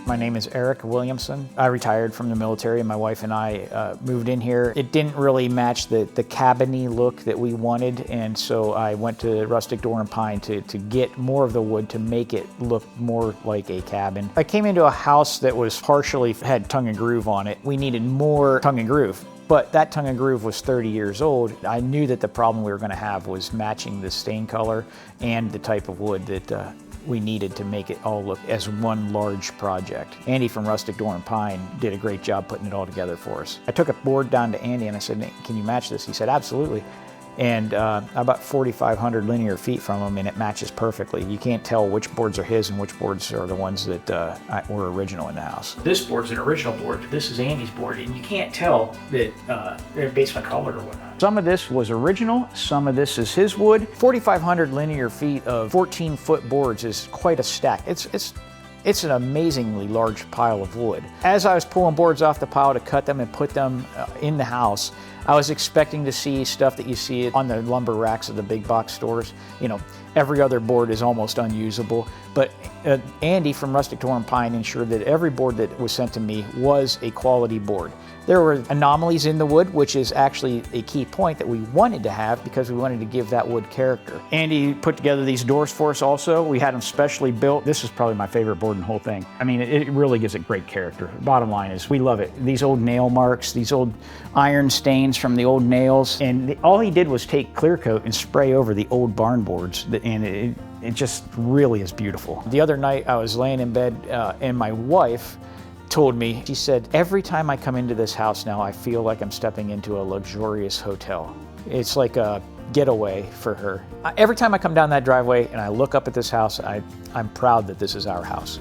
My name is Eric Williamson. I retired from the military and my wife and I moved in here. It didn't really match the cabin-y look that we wanted, and so I went to Rustic Door Pine to get more of the wood to make it look more like a cabin. I came into a house that was partially had tongue and groove on it. We needed more tongue and groove. But that tongue and groove was 30 years old. I knew that the problem we were going to have was matching the stain color and the type of wood that we needed to make it all look as one large project. Andy from Rustic Door Pine did a great job putting it all together for us. I took a board down to Andy and I said, "Can you match this?" He said, "Absolutely." And about 4,500 linear feet from him, and it matches perfectly. You can't tell which boards are his and which boards are the ones that were original in the house. This board's an original board. This is Andy's board, and you can't tell that they're based on color or whatnot. Some of this was original, some of this is his wood. 4,500 linear feet of 14-foot boards is quite a stack. It's an amazingly large pile of wood. As I was pulling boards off the pile to cut them and put them in the house, I was expecting to see stuff that you see on the lumber racks of the big box stores. You know, every other board is almost unusable, but Andy from Rustic Door Pine ensured that every board that was sent to me was a quality board. There were anomalies in the wood, which is actually a key point that we wanted to have because we wanted to give that wood character. Andy put together these doors for us also. We had them specially built. This is probably my favorite board in the whole thing. I mean, it really gives it great character. Bottom line is we love it. These old nail marks, these old iron stains from the old nails, and all he did was take clear coat and spray over the old barn boards, and it just really is beautiful. The other night I was laying in bed and my wife told me, she said, "Every time I come into this house now, I feel like I'm stepping into a luxurious hotel." It's like a getaway for her. Every time I come down that driveway and I look up at this house, I'm proud that this is our house.